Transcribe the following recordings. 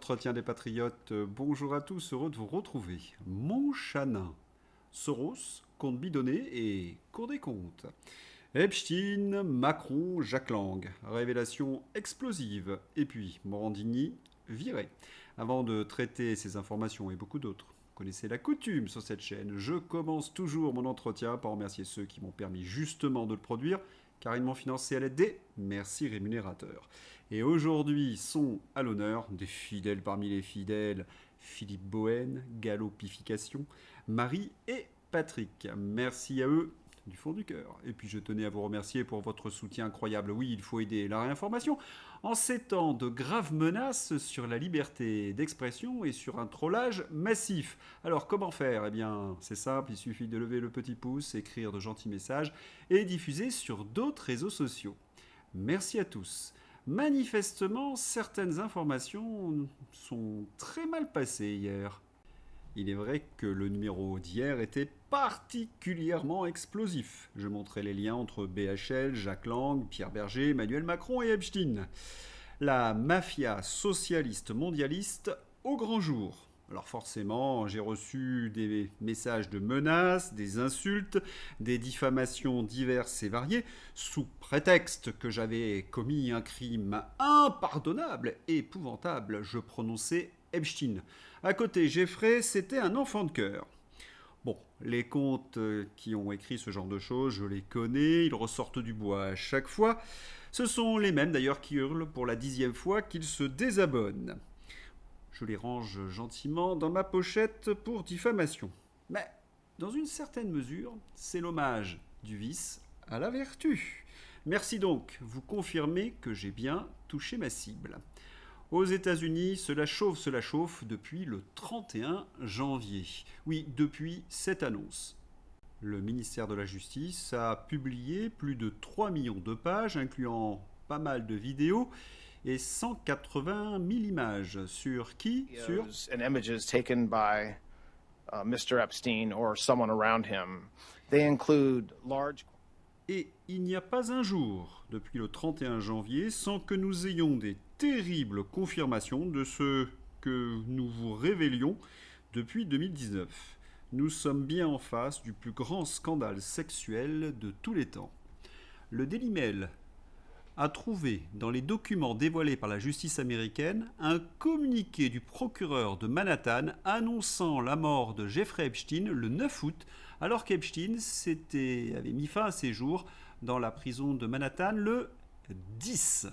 l'entretien des patriotes. Bonjour à tous, heureux de vous retrouver. Montchanin, Soros, compte bidonné et Cour des comptes. Epstein, Macron, Jacques Lang, révélation explosive. Et puis Morandini, viré. Avant de traiter ces informations et beaucoup d'autres, vous connaissez la coutume sur cette chaîne. Je commence toujours mon entretien par remercier ceux qui m'ont permis justement de le produire, car ils m'ont financé à l'aide des merci rémunérateurs. Et aujourd'hui sont à l'honneur des fidèles parmi les fidèles, Philippe Bohen, Galopification, Marie et Patrick. Merci à eux du fond du cœur. Et puis je tenais à vous remercier pour votre soutien incroyable. Oui, il faut aider la réinformation en ces temps de graves menaces sur la liberté d'expression et sur un trollage massif. Alors comment faire? Eh bien, c'est simple, il suffit de lever le petit pouce, écrire de gentils messages et diffuser sur d'autres réseaux sociaux. Merci à tous. Manifestement, certaines informations sont très mal passées hier. Il est vrai que le numéro d'hier était particulièrement explosif. Je montrais les liens entre BHL, Jacques Lang, Pierre Berger, Emmanuel Macron et Epstein. La mafia socialiste mondialiste au grand jour. Alors forcément, j'ai reçu des messages de menaces, des insultes, des diffamations diverses et variées, sous prétexte que j'avais commis un crime impardonnable, épouvantable. Je prononçais Epstein. À côté, Jeffrey, c'était un enfant de cœur. Bon, les comptes qui ont écrit ce genre de choses, je les connais, ils ressortent du bois à chaque fois. Ce sont les mêmes d'ailleurs qui hurlent pour la 10e fois qu'ils se désabonnent. Je les range gentiment dans ma pochette pour diffamation. Mais, dans une certaine mesure, c'est l'hommage du vice à la vertu. Merci donc, vous confirmez que j'ai bien touché ma cible. Aux États-Unis, cela chauffe depuis le 31 janvier. Oui, depuis cette annonce. Le ministère de la Justice a publié plus de 3 millions de pages, incluant pas mal de vidéos et 180 000 images. Sur qui? Sur and images taken by Mr. Epstein or someone around him. They include large. Et il n'y a pas un jour, depuis le 31 janvier, sans que nous ayons des terribles confirmations de ce que nous vous révélions depuis 2019. Nous sommes bien en face du plus grand scandale sexuel de tous les temps. Le Daily Mail a trouvé dans les documents dévoilés par la justice américaine un communiqué du procureur de Manhattan annonçant la mort de Jeffrey Epstein le 9 août, alors qu'Epstein avait mis fin à ses jours dans la prison de Manhattan le 10.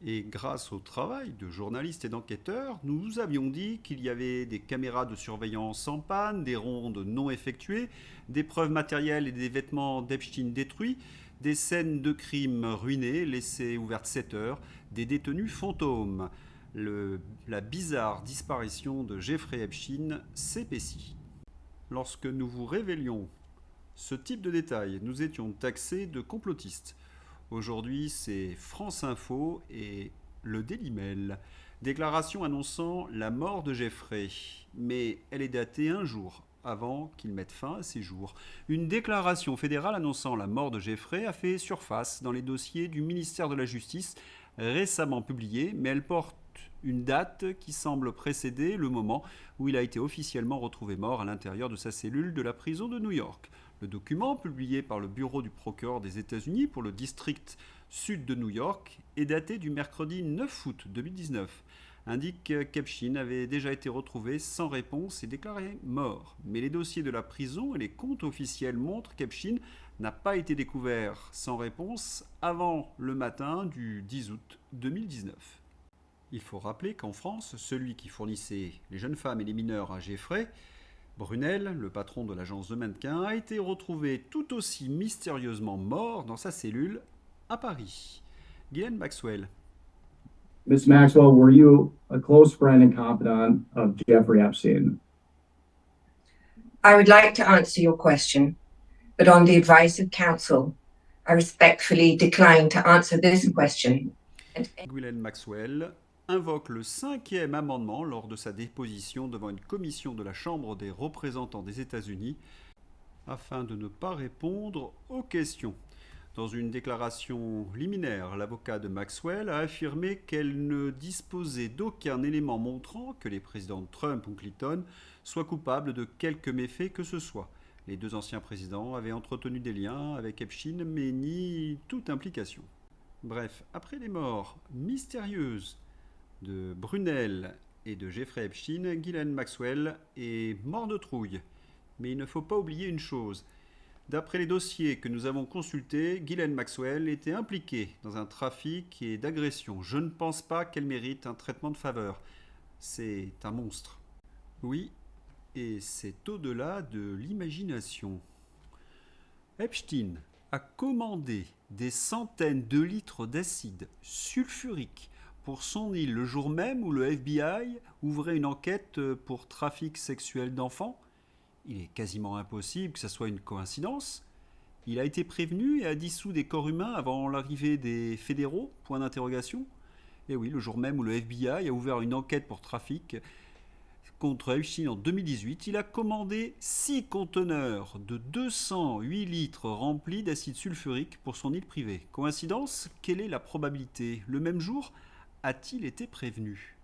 Et grâce au travail de journalistes et d'enquêteurs, nous avions dit qu'il y avait des caméras de surveillance en panne, des rondes non effectuées, des preuves matérielles et des vêtements d'Epstein détruits, des scènes de crimes ruinées, laissées ouvertes 7 heures, des détenus fantômes. La bizarre disparition de Jeffrey Epstein s'épaissit. Lorsque nous vous révélions ce type de détails, nous étions taxés de complotistes. Aujourd'hui, c'est France Info et le Daily Mail. Déclaration annonçant la mort de Jeffrey, mais elle est datée un jour avant qu'il mette fin à ses jours. Une déclaration fédérale annonçant la mort de Jeffrey a fait surface dans les dossiers du ministère de la Justice récemment publiés, mais elle porte une date qui semble précéder le moment où il a été officiellement retrouvé mort à l'intérieur de sa cellule de la prison de New York. Le document, publié par le bureau du procureur des États-Unis pour le district sud de New York, est daté du mercredi 9 août 2019. Indique qu'Epstein avait déjà été retrouvé sans réponse et déclaré mort. Mais les dossiers de la prison et les comptes officiels montrent qu'Epstein n'a pas été découvert sans réponse avant le matin du 10 août 2019. Il faut rappeler qu'en France, celui qui fournissait les jeunes femmes et les mineurs à Jeffrey, Brunel, le patron de l'agence de mannequins, a été retrouvé tout aussi mystérieusement mort dans sa cellule à Paris. Ghislaine Maxwell. Ms. Maxwell, were you a close friend and confidant of Jeffrey Epstein? I would like to answer your question, but on the advice of counsel, I respectfully decline to answer this question. Ghislaine Maxwell invoque le 5e amendement lors de sa déposition devant une commission de la Chambre des représentants des États-Unis afin de ne pas répondre aux questions. Dans une déclaration liminaire, l'avocat de Maxwell a affirmé qu'elle ne disposait d'aucun élément montrant que les présidents Trump ou Clinton soient coupables de quelque méfait que ce soit. Les deux anciens présidents avaient entretenu des liens avec Epstein, mais ni toute implication. Bref, après les morts mystérieuses de Brunel et de Jeffrey Epstein, Ghislaine Maxwell est mort de trouille. Mais il ne faut pas oublier une chose. D'après les dossiers que nous avons consultés, Ghislaine Maxwell était impliquée dans un trafic et d'agression. Je ne pense pas qu'elle mérite un traitement de faveur. C'est un monstre. Oui, et c'est au-delà de l'imagination. Epstein a commandé des centaines de litres d'acide sulfurique pour son île le jour même où le FBI ouvrait une enquête pour trafic sexuel d'enfants. Il est quasiment impossible que ce soit une coïncidence. Il a été prévenu et a dissous des corps humains avant l'arrivée des fédéraux, point d'interrogation. Et oui, le jour même où le FBI a ouvert une enquête pour trafic contre Epstein en 2018, il a commandé 6 conteneurs de 208 litres remplis d'acide sulfurique pour son île privée. Coïncidence? Quelle est la probabilité? Le même jour, a-t-il été prévenu?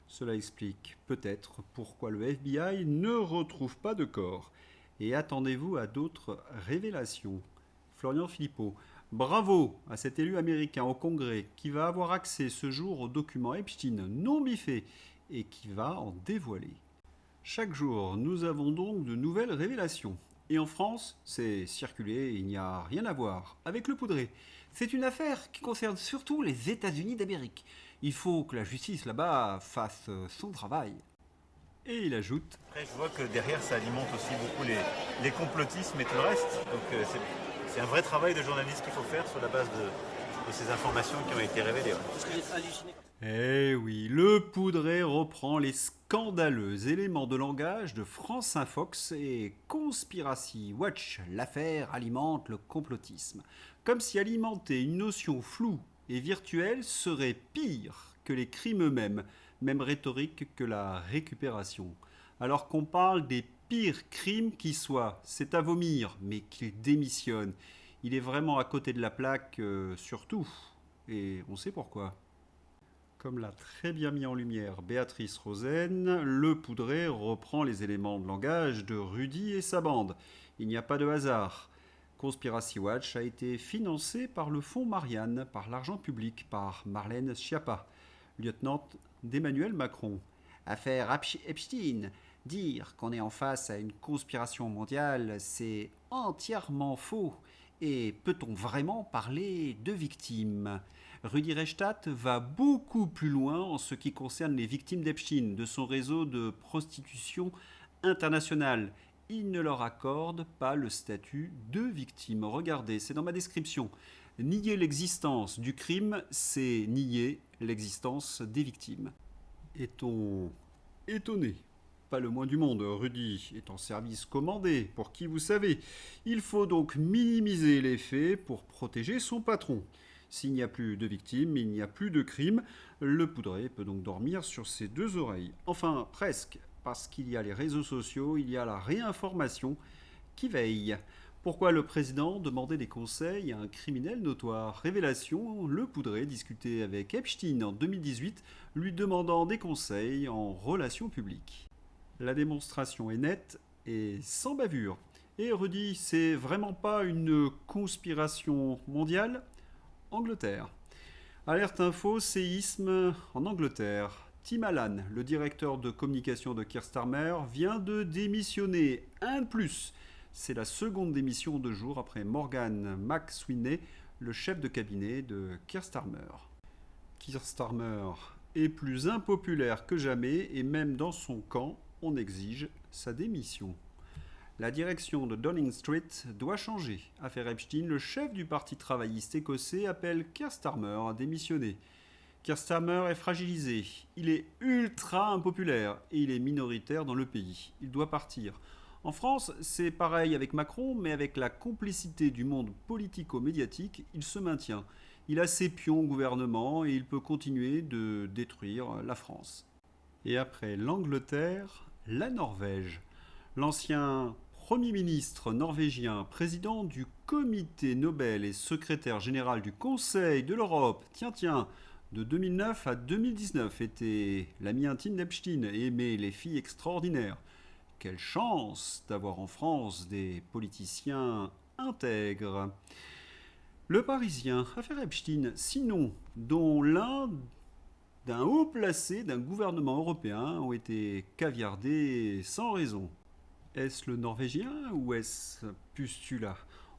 Cela explique peut-être pourquoi le FBI ne retrouve pas de corps. Et attendez-vous à d'autres révélations. Florian Philippot, bravo à cet élu américain au Congrès qui va avoir accès ce jour aux documents Epstein non biffés et qui va en dévoiler. Chaque jour, nous avons donc de nouvelles révélations. Et en France, c'est circulé, il n'y a rien à voir avec le poudré. C'est une affaire qui concerne surtout les États-Unis d'Amérique. Il faut que la justice là-bas fasse son travail. Et il ajoute: Après, je vois que derrière, ça alimente aussi beaucoup les complotismes et tout le reste. Donc c'est un vrai travail de journaliste qu'il faut faire sur la base de ces informations qui ont été révélées. Eh oui, le poudré reprend les scandaleux éléments de langage de France Infox et Conspiracy Watch. L'affaire alimente le complotisme. Comme si alimenter une notion floue et virtuelle serait pire que les crimes eux-mêmes, même rhétorique que la récupération. Alors qu'on parle des pires crimes qui soient, c'est à vomir, mais qu'il démissionne. Il est vraiment à côté de la plaque sur tout. Et on sait pourquoi. Comme l'a très bien mis en lumière Béatrice Rosen, le poudré reprend les éléments de langage de Rudy et sa bande. Il n'y a pas de hasard. Conspiracy Watch a été financé par le fonds Marianne, par l'argent public, par Marlène Schiappa, lieutenante d'Emmanuel Macron. Affaire Epstein. Dire qu'on est en face à une conspiration mondiale, c'est entièrement faux. Et peut-on vraiment parler de victimes? Rudi Reichstadt va beaucoup plus loin en ce qui concerne les victimes d'Epstein, de son réseau de prostitution internationale. Il ne leur accorde pas le statut de victime. Regardez, c'est dans ma description. Nier l'existence du crime, c'est nier l'existence des victimes. Est-on étonné? Pas le moins du monde. Rudy est en service commandé, pour qui vous savez. Il faut donc minimiser les faits pour protéger son patron. S'il n'y a plus de victimes, il n'y a plus de crime. Le poudré peut donc dormir sur ses deux oreilles. Enfin, presque, parce qu'il y a les réseaux sociaux, il y a la réinformation qui veille. Pourquoi le président demandait des conseils à un criminel notoire? Révélation, le poudré discutait avec Epstein en 2018, lui demandant des conseils en relations publiques. La démonstration est nette et sans bavure. Et Rudy, c'est vraiment pas une conspiration mondiale? Angleterre. Alerte info, séisme en Angleterre. Tim Allan, le directeur de communication de Keir Starmer, vient de démissionner. Un de plus. C'est la seconde démission de jour après Morgan McSweeney, le chef de cabinet de Keir Starmer. Keir Starmer est plus impopulaire que jamais et même dans son camp, on exige sa démission. La direction de Downing Street doit changer. Affaire Epstein, le chef du parti travailliste écossais appelle Keir Starmer à démissionner. Keir Starmer est fragilisé, il est ultra impopulaire et il est minoritaire dans le pays. Il doit partir. En France, c'est pareil avec Macron, mais avec la complicité du monde politico-médiatique, il se maintient. Il a ses pions au gouvernement et il peut continuer de détruire la France. Et après l'Angleterre, la Norvège. L'ancien Premier ministre norvégien, président du comité Nobel et secrétaire général du Conseil de l'Europe, tiens, de 2009 à 2019, était l'ami intime d'Epstein et aimait les filles extraordinaires. Quelle chance d'avoir en France des politiciens intègres. Le Parisien, affaire Epstein, sinon, dont l'un d'un haut placé d'un gouvernement européen ont été caviardés sans raison. Est-ce le Norvégien ou est-ce Pustula?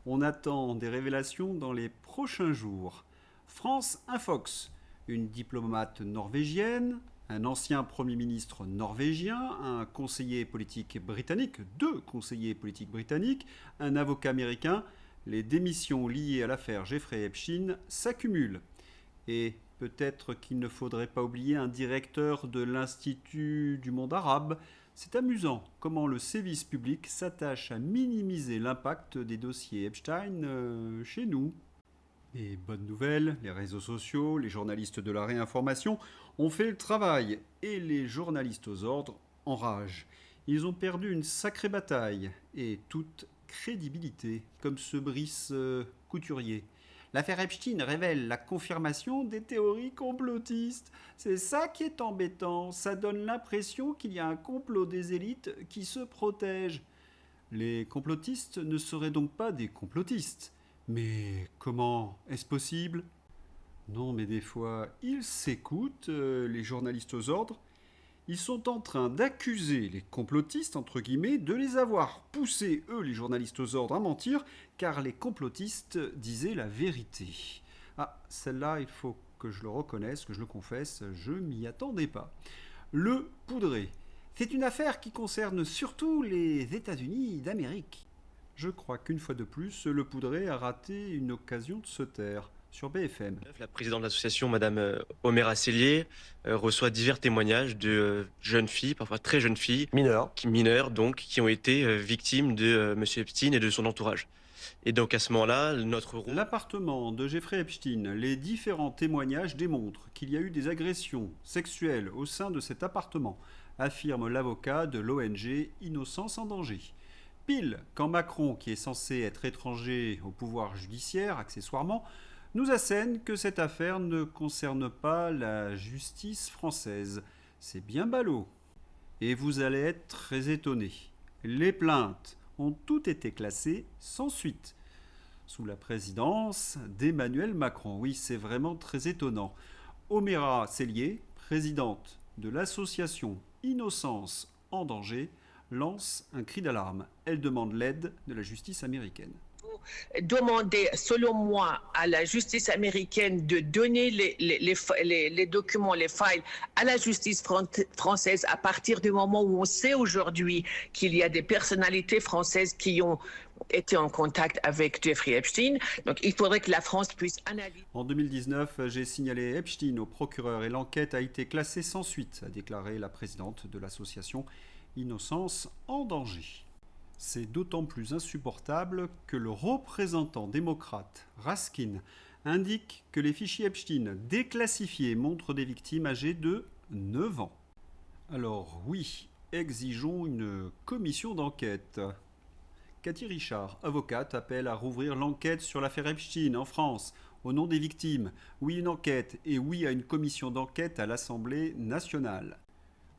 On attend des révélations dans les prochains jours. France Infox, une diplomate norvégienne, un ancien Premier ministre norvégien, un conseiller politique britannique, 2 conseillers politiques britanniques, un avocat américain. Les démissions liées à l'affaire Jeffrey Epstein s'accumulent. Et peut-être qu'il ne faudrait pas oublier un directeur de l'Institut du monde arabe. C'est amusant comment le service public s'attache à minimiser l'impact des dossiers Epstein chez nous. Et bonne nouvelle, les réseaux sociaux, les journalistes de la réinformation ont fait le travail et les journalistes aux ordres enragent. Ils ont perdu une sacrée bataille et toute crédibilité, comme ce Brice Couturier. L'affaire Epstein révèle la confirmation des théories complotistes. C'est ça qui est embêtant, ça donne l'impression qu'il y a un complot des élites qui se protège. Les complotistes ne seraient donc pas des complotistes. Mais comment est-ce possible? Non, mais des fois, ils s'écoutent, les journalistes aux ordres. Ils sont en train d'accuser les complotistes, entre guillemets, de les avoir poussés, eux, les journalistes aux ordres, à mentir, car les complotistes disaient la vérité. Ah, celle-là, il faut que je le reconnaisse, que je le confesse, je m'y attendais pas. Le poudré. C'est une affaire qui concerne surtout les États-Unis d'Amérique. Je crois qu'une fois de plus, le poudré a raté une occasion de se taire. Sur BFM. La présidente de l'association, Madame Oméra Cellier, reçoit divers témoignages de jeunes filles, parfois très jeunes filles, mineures donc, qui ont été victimes de Monsieur Epstein et de son entourage. Et donc à ce moment-là, notre rôle... L'appartement de Jeffrey Epstein, les différents témoignages démontrent qu'il y a eu des agressions sexuelles au sein de cet appartement, affirme l'avocat de l'ONG Innocence en danger. Pile quand Macron, qui est censé être étranger au pouvoir judiciaire, accessoirement, nous assène que cette affaire ne concerne pas la justice française. C'est bien ballot. Et vous allez être très étonnés. Les plaintes ont toutes été classées sans suite, sous la présidence d'Emmanuel Macron. Oui, c'est vraiment très étonnant. Oméra Cellier, présidente de l'association Innocence en danger, lance un cri d'alarme. Elle demande l'aide de la justice américaine. Demander, selon moi, à la justice américaine de donner les documents, les files à la justice française à partir du moment où on sait aujourd'hui qu'il y a des personnalités françaises qui ont été en contact avec Jeffrey Epstein. Donc il faudrait que la France puisse analyser. En 2019, j'ai signalé Epstein au procureur et l'enquête a été classée sans suite, a déclaré la présidente de l'association Innocence en danger. C'est d'autant plus insupportable que le représentant démocrate, Raskin, indique que les fichiers Epstein déclassifiés montrent des victimes âgées de 9 ans. Alors oui, exigeons une commission d'enquête. Cathy Richard, avocate, appelle à rouvrir l'enquête sur l'affaire Epstein en France, au nom des victimes. Oui, une enquête, et oui à une commission d'enquête à l'Assemblée nationale.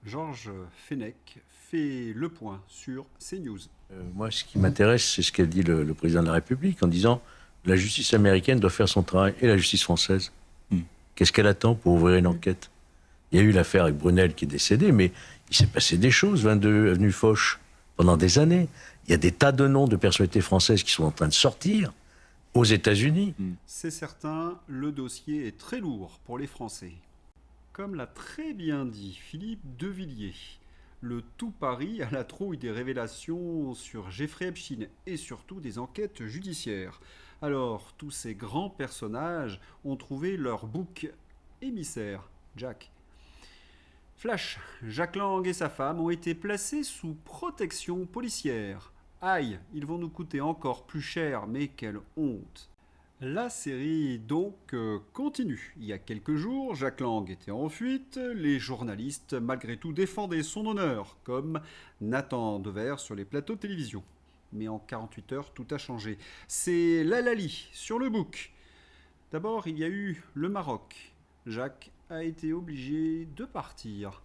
Georges Fenech fait le point sur CNews. Moi, ce qui m'intéresse, c'est ce qu'a dit le président de la République en disant la justice américaine doit faire son travail et la justice française. Qu'est-ce qu'elle attend pour ouvrir une enquête? Il y a eu l'affaire avec Brunel qui est décédé, mais il s'est passé des choses, 22 avenue Foch, pendant des années. Il y a des tas de noms de personnalités françaises qui sont en train de sortir aux États-Unis. C'est certain, le dossier est très lourd pour les Français. Comme l'a très bien dit Philippe Devilliers, le tout Paris à la trouille des révélations sur Jeffrey Epstein et surtout des enquêtes judiciaires. Alors, tous ces grands personnages ont trouvé leur bouc émissaire, Jack. Flash, Jack Lang et sa femme ont été placés sous protection policière. Aïe, ils vont nous coûter encore plus cher, mais quelle honte! La série donc continue. Il y a quelques jours, Jack Lang était en fuite. Les journalistes, malgré tout, défendaient son honneur, comme Nathan Dever sur les plateaux de télévision. Mais en 48 heures, tout a changé. C'est l'Halali sur le bouc. D'abord, il y a eu le Maroc. Jacques a été obligé de partir.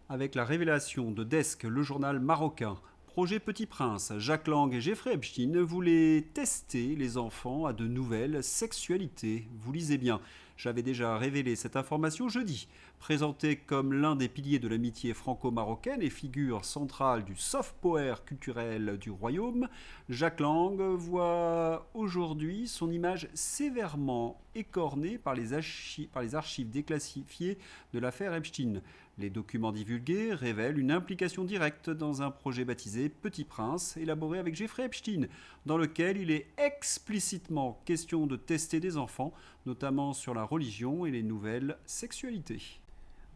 Avec la révélation de Desk, le journal marocain, Projet Petit Prince, Jacques Lang et Jeffrey Epstein voulaient tester les enfants à de nouvelles sexualités. Vous lisez bien, j'avais déjà révélé cette information jeudi. Présenté comme l'un des piliers de l'amitié franco-marocaine et figure centrale du soft power culturel du royaume, Jacques Lang voit aujourd'hui son image sévèrement écornée par les archives déclassifiées de l'affaire Epstein. Les documents divulgués révèlent une implication directe dans un projet baptisé Petit Prince, élaboré avec Jeffrey Epstein, dans lequel il est explicitement question de tester des enfants, notamment sur la religion et les nouvelles sexualités.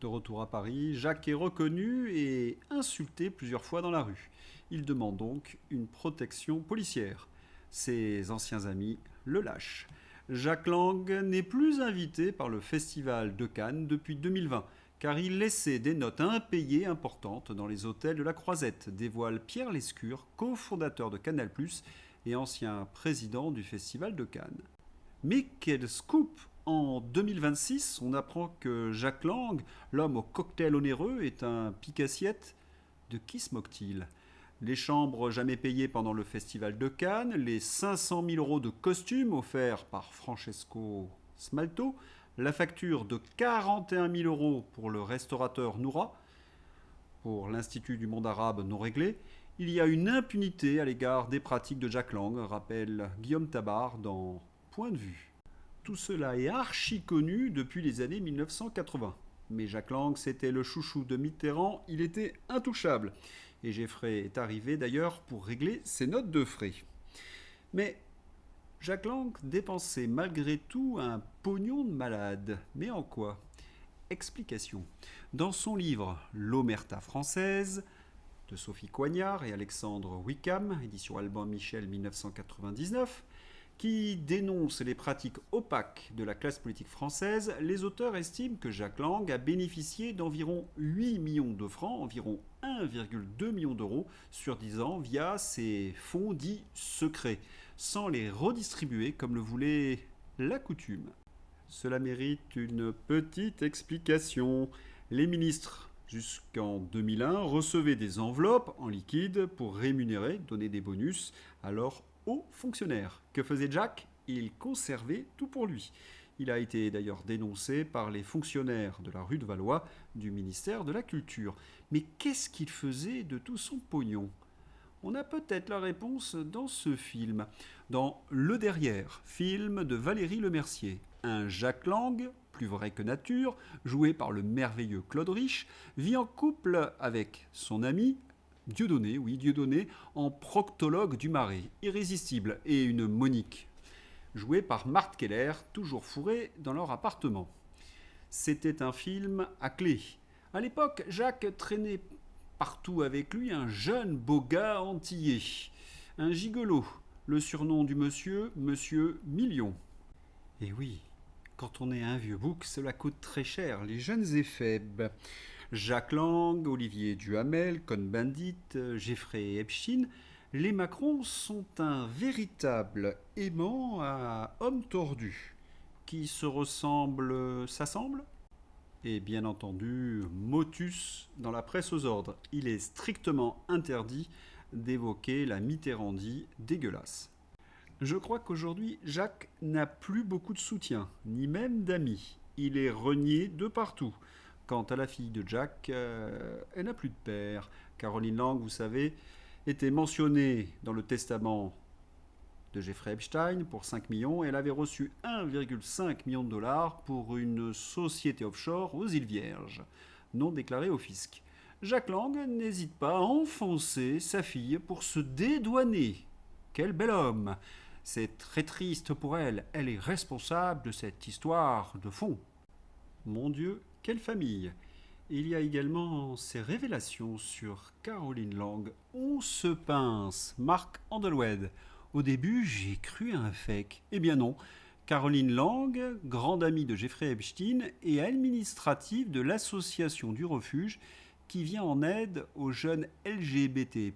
De retour à Paris, Jacques est reconnu et insulté plusieurs fois dans la rue. Il demande donc une protection policière. Ses anciens amis le lâchent. Jacques Lang n'est plus invité par le Festival de Cannes depuis 2020, car il laissait des notes impayées importantes dans les hôtels de la Croisette, dévoile Pierre Lescure, cofondateur de Canal+, et ancien président du Festival de Cannes. Mais quel scoop! En 2026, on apprend que Jacques Lang, l'homme au cocktail onéreux, est un pique-assiette. De qui se moque-t-il? Les chambres jamais payées pendant le Festival de Cannes, les 500 000 euros de costumes offerts par Francesco Smalto, la facture de 41 000 euros pour le restaurateur Noura, pour l'Institut du monde arabe non réglé, il y a une impunité à l'égard des pratiques de Jacques Lang, rappelle Guillaume Tabar dans Point de vue. Tout cela est archi connu depuis les années 1980. Mais Jacques Lang, c'était le chouchou de Mitterrand, il était intouchable. Et Jeffrey est arrivé d'ailleurs pour régler ses notes de frais. Mais Jacques Lang dépensait malgré tout un pognon de malade. Mais en quoi? Explication. Dans son livre L'Omerta française, de Sophie Coignard et Alexandre Wickham, édition Alban Michel 1999, qui dénonce les pratiques opaques de la classe politique française, les auteurs estiment que Jacques Lang a bénéficié d'environ 8 millions de francs, environ 1,2 million d'euros sur 10 ans via ses fonds dits secrets, sans les redistribuer comme le voulait la coutume. Cela mérite une petite explication. Les ministres, jusqu'en 2001, recevaient des enveloppes en liquide pour rémunérer, donner des bonus à leurs hauts fonctionnaires. Que faisait Jacques? Il conservait tout pour lui. Il a été d'ailleurs dénoncé par les fonctionnaires de la rue de Valois du ministère de la Culture. Mais qu'est-ce qu'il faisait de tout son pognon? On a peut-être la réponse dans ce film. Dans Le Derrière, film de Valérie Lemercier, un Jacques Lang, plus vrai que nature, joué par le merveilleux Claude Rich, vit en couple avec son ami Dieudonné, oui, Dieudonné, en proctologue du Marais, irrésistible, et une Monique, jouée par Marthe Keller, toujours fourrée dans leur appartement. C'était un film à clé. À l'époque, Jacques traînait partout avec lui un jeune beau gars antillais, un gigolo, le surnom du monsieur Million. Et oui, quand on est un vieux bouc, cela coûte très cher, les jeunes éphèbes. Jacques Lang, Olivier Duhamel, Cohn-Bendit, Jeffrey Epstein, les Macron sont un véritable aimant à homme tordu, qui se ressemble, s'assemble. Et bien entendu, motus dans la presse aux ordres. Il est strictement interdit d'évoquer la Mitterrandie dégueulasse. Je crois qu'aujourd'hui, Jacques n'a plus beaucoup de soutien, ni même d'amis. Il est renié de partout. Quant à la fille de Jacques, elle n'a plus de père. Caroline Lang, vous savez, était mentionnée dans le testament de Jeffrey Epstein pour 5 millions et elle avait reçu 1,5 million de dollars pour une société offshore aux îles Vierges, non déclarée au fisc. Jacques Lang n'hésite pas à enfoncer sa fille pour se dédouaner. Quel bel homme! C'est très triste pour elle. Elle est responsable de cette histoire de fond. Mon Dieu, quelle famille! Il y a également ces révélations sur Caroline Lang. On se pince. Marc Andelwed. Au début, j'ai cru à un fake. Eh bien non. Caroline Lang, grande amie de Jeffrey Epstein et administrative de l'association du refuge qui vient en aide aux jeunes LGBT+,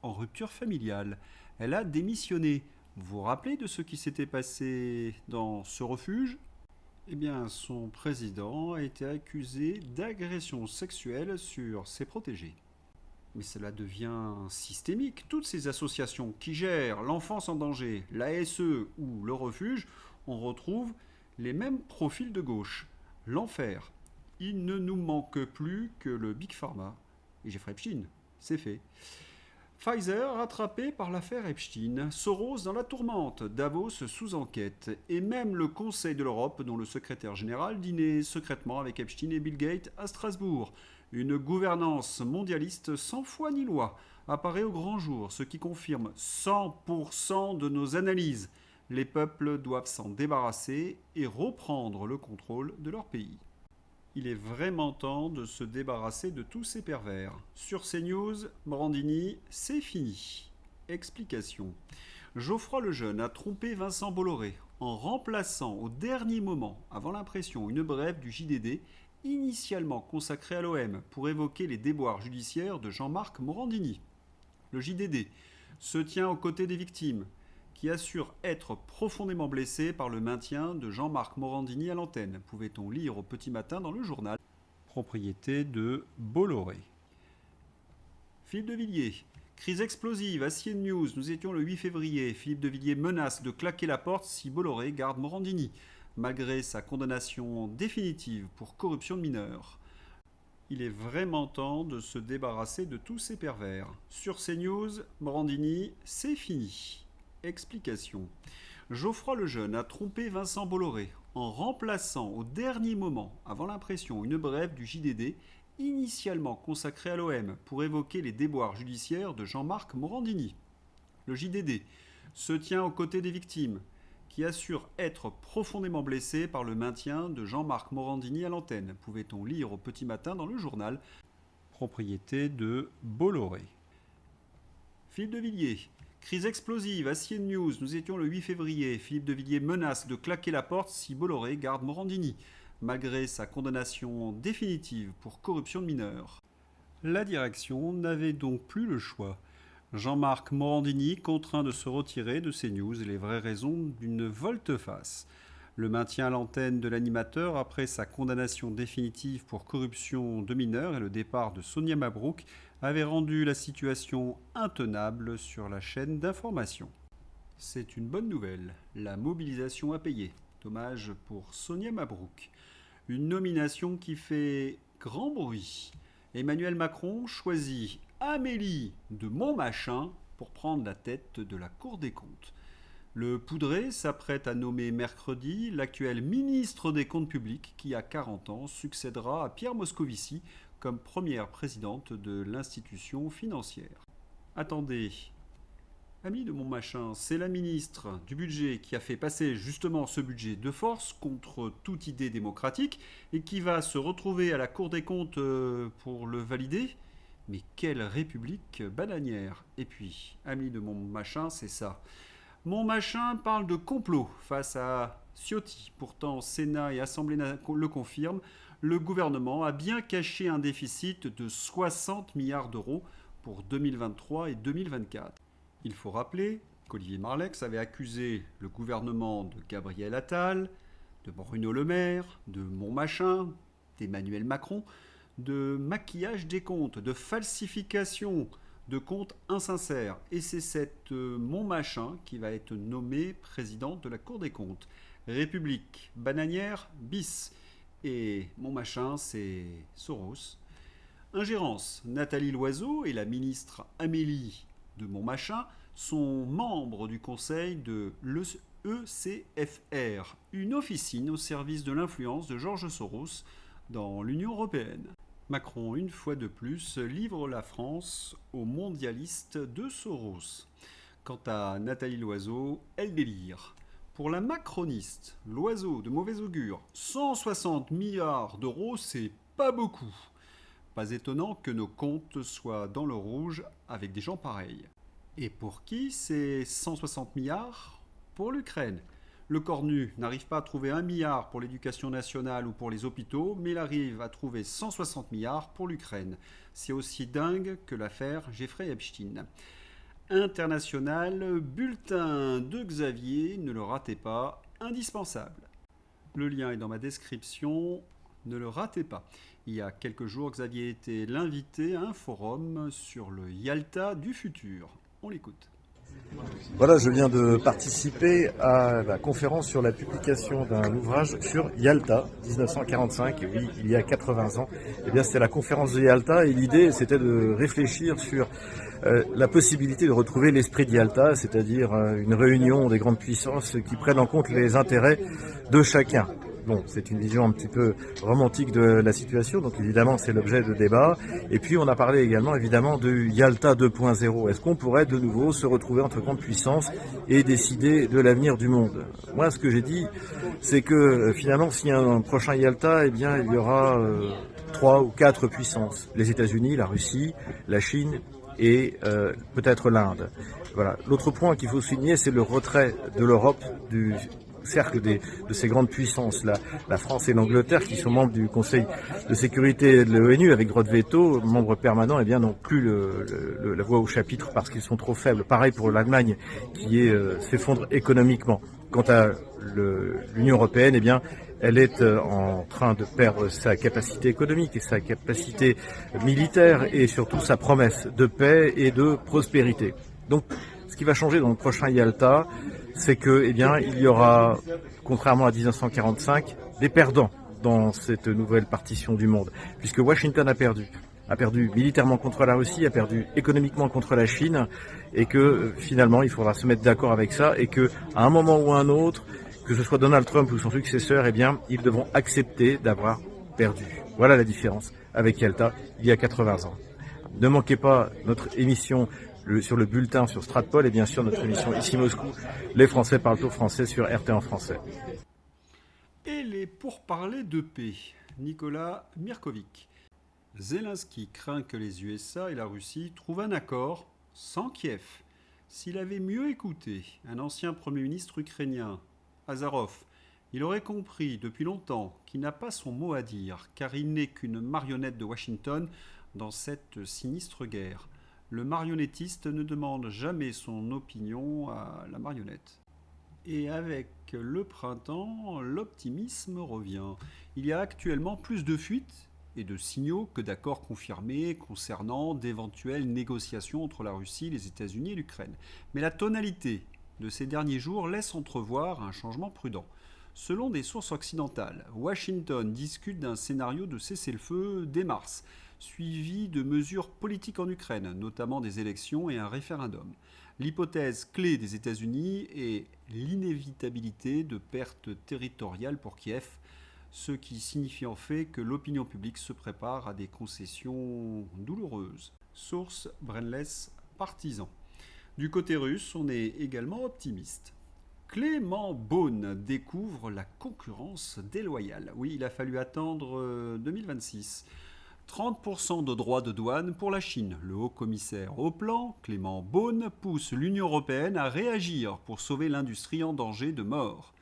en rupture familiale. Elle a démissionné. Vous vous rappelez de ce qui s'était passé dans ce refuge ? Eh bien, son président a été accusé d'agression sexuelle sur ses protégés. Mais cela devient systémique. Toutes ces associations qui gèrent l'enfance en danger, l'ASE ou le refuge, on retrouve les mêmes profils de gauche. L'enfer. Il ne nous manque plus que le Big Pharma. Et Jeffrey Epstein, c'est fait. Pfizer rattrapé par l'affaire Epstein, Soros dans la tourmente, Davos sous enquête, et même le Conseil de l'Europe, dont le secrétaire général dînait secrètement avec Epstein et Bill Gates à Strasbourg. Une gouvernance mondialiste sans foi ni loi apparaît au grand jour, ce qui confirme 100% de nos analyses. Les peuples doivent s'en débarrasser et reprendre le contrôle de leur pays. Il est vraiment temps de se débarrasser de tous ces pervers. Sur CNews, Morandini, c'est fini. Explication. Geoffroy Lejeune a trompé Vincent Bolloré en remplaçant au dernier moment, avant l'impression, une brève du JDD initialement consacrée à l'OM pour évoquer les déboires judiciaires de Jean-Marc Morandini. Le JDD se tient aux côtés des victimes, qui assure être profondément blessé par le maintien de Jean-Marc Morandini à l'antenne, pouvait-on lire au petit matin dans le journal. Propriété de Bolloré. Philippe de Villiers. Crise explosive à CNews. Nous étions le 8 février. Philippe de Villiers menace de claquer la porte si Bolloré garde Morandini, malgré sa condamnation définitive pour corruption de mineurs. Il est vraiment temps de se débarrasser de tous ces pervers. Sur CNews, Morandini, c'est fini. Explication. Geoffroy Lejeune a trompé Vincent Bolloré en remplaçant au dernier moment, avant l'impression, une brève du JDD initialement consacrée à l'OM pour évoquer les déboires judiciaires de Jean-Marc Morandini. Le JDD se tient aux côtés des victimes, qui assure être profondément blessé par le maintien de Jean-Marc Morandini à l'antenne, pouvait-on lire au petit matin dans le journal. Propriété de Bolloré. Philippe de Villiers. Crise explosive à CNews. Nous étions le 8 février. Philippe de Villiers menace de claquer la porte si Bolloré garde Morandini, malgré sa condamnation définitive pour corruption de mineurs. La direction n'avait donc plus le choix. Jean-Marc Morandini contraint de se retirer de CNews et les vraies raisons d'une volte-face. Le maintien à l'antenne de l'animateur après sa condamnation définitive pour corruption de mineurs et le départ de Sonia Mabrouk avait rendu la situation intenable sur la chaîne d'information. C'est une bonne nouvelle, la mobilisation a payé. Dommage pour Sonia Mabrouk. Une nomination qui fait grand bruit. Emmanuel Macron choisit Amélie de Montmachin pour prendre la tête de la Cour des comptes. Le Poudré s'apprête à nommer mercredi l'actuel ministre des Comptes publics qui, à 40 ans, succédera à Pierre Moscovici comme première présidente de l'institution financière. Attendez, Amélie de Montmachin, c'est la ministre du budget qui a fait passer justement ce budget de force contre toute idée démocratique et qui va se retrouver à la Cour des comptes pour le valider. Mais quelle république bananière! Et puis, Amélie de Montmachin, c'est ça. Montmachin parle de complot face à Ciotti. Pourtant, Sénat et Assemblée le confirment. Le gouvernement a bien caché un déficit de 60 milliards d'euros pour 2023 et 2024. Il faut rappeler qu'Olivier Marleix avait accusé le gouvernement de Gabriel Attal, de Bruno Le Maire, de Montmachin, d'Emmanuel Macron, de maquillage des comptes, de falsification de comptes insincères. Et c'est cette Montmachin qui va être nommée présidente de la Cour des comptes. République bananière bis. Et Montmachin, c'est Soros. Ingérence. Nathalie Loiseau et la ministre Amélie de Montmachin sont membres du conseil de l'ECFR, une officine au service de l'influence de George Soros dans l'Union européenne. Macron, une fois de plus, livre la France aux mondialistes de Soros. Quant à Nathalie Loiseau, elle délire. Pour la macroniste, Loiseau de mauvais augure, 160 milliards d'euros, c'est pas beaucoup. Pas étonnant que nos comptes soient dans le rouge avec des gens pareils. Et pour qui ces 160 milliards ? Pour l'Ukraine. Le Cornu n'arrive pas à trouver 1 milliard pour l'éducation nationale ou pour les hôpitaux, mais il arrive à trouver 160 milliards pour l'Ukraine. C'est aussi dingue que l'affaire Jeffrey Epstein. International, bulletin de Xavier, ne le ratez pas, indispensable. Le lien est dans ma description, ne le ratez pas. Il y a quelques jours, Xavier était l'invité à un forum sur le Yalta du futur. On l'écoute. Voilà, je viens de participer à la conférence sur la publication d'un ouvrage sur Yalta, 1945, et oui, il y a 80 ans. Eh bien, c'était la conférence de Yalta, et l'idée, c'était de réfléchir sur la possibilité de retrouver l'esprit de Yalta, c'est-à-dire une réunion des grandes puissances qui prennent en compte les intérêts de chacun. Bon, c'est une vision un petit peu romantique de la situation, donc évidemment c'est l'objet de débat. Et puis on a parlé également évidemment de Yalta 2.0. Est-ce qu'on pourrait de nouveau se retrouver entre grandes puissances et décider de l'avenir du monde? Moi, ce que j'ai dit, c'est que finalement s'il y a un prochain Yalta, eh bien il y aura 3 ou 4 puissances. Les États-Unis, la Russie, la Chine et peut-être l'Inde. Voilà. L'autre point qu'il faut souligner, c'est le retrait de l'Europe du cercle de ces grandes puissances, la France et l'Angleterre, qui sont membres du Conseil de sécurité de l'ONU avec droit de veto, membres permanents, eh bien n'ont plus la voix au chapitre parce qu'ils sont trop faibles. Pareil pour l'Allemagne qui s'effondre économiquement. Quant à l'Union européenne, eh bien elle est en train de perdre sa capacité économique et sa capacité militaire et surtout sa promesse de paix et de prospérité. Donc, ce qui va changer dans le prochain Yalta, c'est que, eh bien, il y aura, contrairement à 1945, des perdants dans cette nouvelle partition du monde, puisque Washington a perdu militairement contre la Russie, a perdu économiquement contre la Chine, et que finalement, il faudra se mettre d'accord avec ça, et que à un moment ou à un autre, que ce soit Donald Trump ou son successeur, eh bien, ils devront accepter d'avoir perdu. Voilà la différence avec Yalta il y a 80 ans. Ne manquez pas notre émission sur le bulletin sur Stratpol et bien sûr notre émission Ici Moscou, les Français parlent au français sur RT en français. Et les pourparlers de paix, Nicolas Mirkovic. Zelensky craint que les USA et la Russie trouvent un accord sans Kiev. S'il avait mieux écouté un ancien Premier ministre ukrainien, Azarov, il aurait compris depuis longtemps qu'il n'a pas son mot à dire, car il n'est qu'une marionnette de Washington dans cette sinistre guerre. Le marionnettiste ne demande jamais son opinion à la marionnette. Et avec le printemps, l'optimisme revient. Il y a actuellement plus de fuites et de signaux que d'accords confirmés concernant d'éventuelles négociations entre la Russie, les États-Unis et l'Ukraine. Mais la tonalité de ces derniers jours laisse entrevoir un changement prudent. Selon des sources occidentales, Washington discute d'un scénario de cessez-le-feu dès mars, suivi de mesures politiques en Ukraine, notamment des élections et un référendum. L'hypothèse clé des États-Unis est l'inévitabilité de pertes territoriales pour Kiev, ce qui signifie en fait que l'opinion publique se prépare à des concessions douloureuses. Source Brainless Partisan. Du côté russe, on est également optimiste. Clément Beaune découvre la concurrence déloyale. Oui, il a fallu attendre 2026. 30% de droits de douane pour la Chine. Le haut-commissaire au plan, Clément Beaune, pousse l'Union européenne à réagir pour sauver l'industrie en danger de mort.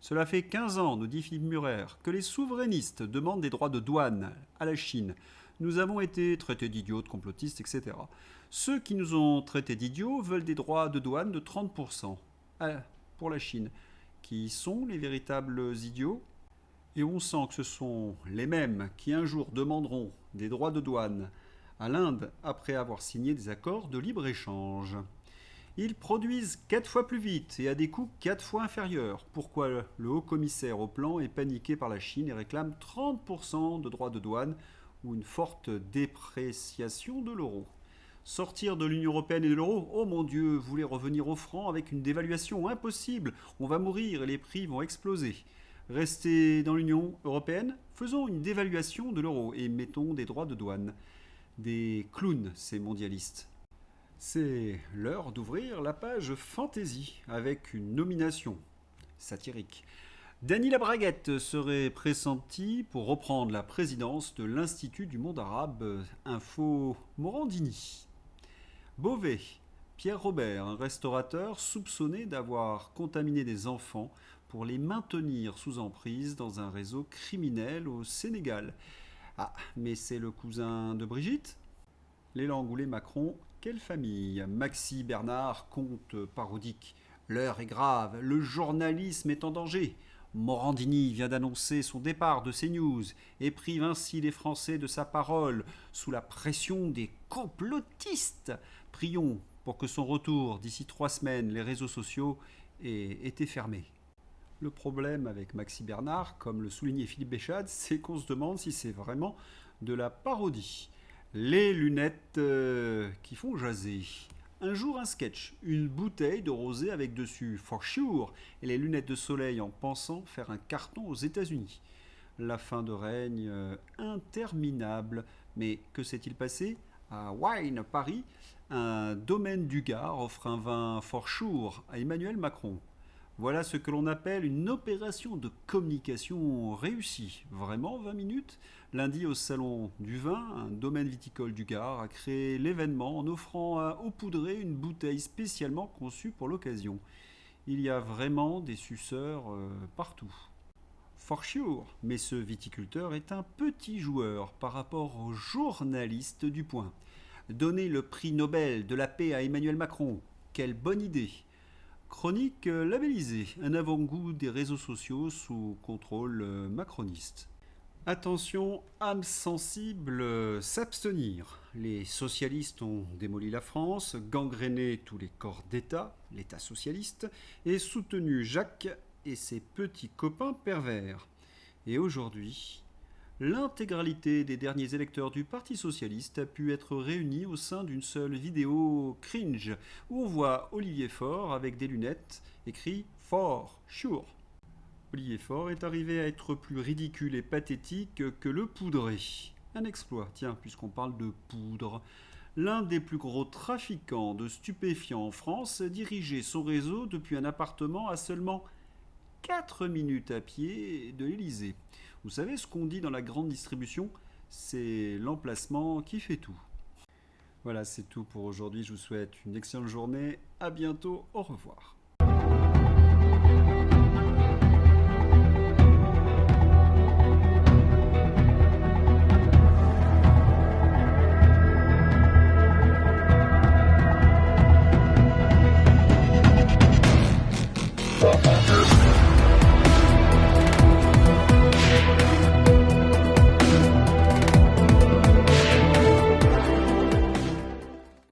Cela fait 15 ans, nous dit Philippe Murer, que les souverainistes demandent des droits de douane à la Chine. Nous avons été traités d'idiots, de complotistes, etc. Ceux qui nous ont traités d'idiots veulent des droits de douane de 30% pour la Chine. Qui sont les véritables idiots ? Et on sent que ce sont les mêmes qui un jour demanderont des droits de douane à l'Inde après avoir signé des accords de libre-échange. Ils produisent 4 fois plus vite et à des coûts 4 fois inférieurs. Pourquoi le haut-commissaire au plan est paniqué par la Chine et réclame 30% de droits de douane ou une forte dépréciation de l'euro. Sortir de l'Union européenne et de l'euro, oh mon Dieu, vous voulez revenir au franc avec une dévaluation impossible. On va mourir et les prix vont exploser. Rester dans l'Union européenne, faisons une dévaluation de l'euro et mettons des droits de douane. Des clowns, ces mondialistes. C'est l'heure d'ouvrir la page fantasy avec une nomination satirique. Dany Labraguette serait pressenti pour reprendre la présidence de l'Institut du monde arabe Info Morandini. Beauvais, Pierre Robert, un restaurateur soupçonné d'avoir contaminé des enfants pour les maintenir sous emprise dans un réseau criminel au Sénégal. Ah, mais c'est le cousin de Brigitte? Les Lang ou les Macron, quelle famille? Maxi Bernard, conte parodique. L'heure est grave, le journalisme est en danger. Morandini vient d'annoncer son départ de CNews et prive ainsi les Français de sa parole sous la pression des complotistes. Prions pour que son retour d'ici 3 semaines, les réseaux sociaux aient été fermés. Le problème avec Maxi Bernard, comme le soulignait Philippe Béchade, c'est qu'on se demande si c'est vraiment de la parodie. Les lunettes qui font jaser. Un jour, un sketch, une bouteille de rosé avec dessus For Sure et les lunettes de soleil en pensant faire un carton aux États-Unis. La fin de règne interminable. Mais que s'est-il passé? À Wine, Paris, un domaine du Gard offre un vin For Sure à Emmanuel Macron. Voilà ce que l'on appelle une opération de communication réussie. Vraiment 20 minutes? Lundi au Salon du Vin, un domaine viticole du Gard a créé l'événement en offrant à Eau Poudrée une bouteille spécialement conçue pour l'occasion. Il y a vraiment des suceurs partout. For sure, mais ce viticulteur est un petit joueur par rapport aux journalistes du Point. Donner le prix Nobel de la paix à Emmanuel Macron, quelle bonne idée! Chronique labellisée, un avant-goût des réseaux sociaux sous contrôle macroniste. Attention, âme sensible, s'abstenir. Les socialistes ont démoli la France, gangréné tous les corps d'État, l'État socialiste, et soutenu Jacques et ses petits copains pervers. Et aujourd'hui, l'intégralité des derniers électeurs du Parti socialiste a pu être réunie au sein d'une seule vidéo cringe, où on voit Olivier Faure avec des lunettes, écrit For Sure. Olivier Faure est arrivé à être plus ridicule et pathétique que le poudré. Un exploit, tiens, puisqu'on parle de poudre. L'un des plus gros trafiquants de stupéfiants en France dirigeait son réseau depuis un appartement à seulement 4 minutes à pied de l'Élysée. Vous savez ce qu'on dit dans la grande distribution? C'est l'emplacement qui fait tout. Voilà, c'est tout pour aujourd'hui. Je vous souhaite une excellente journée. À bientôt. Au revoir.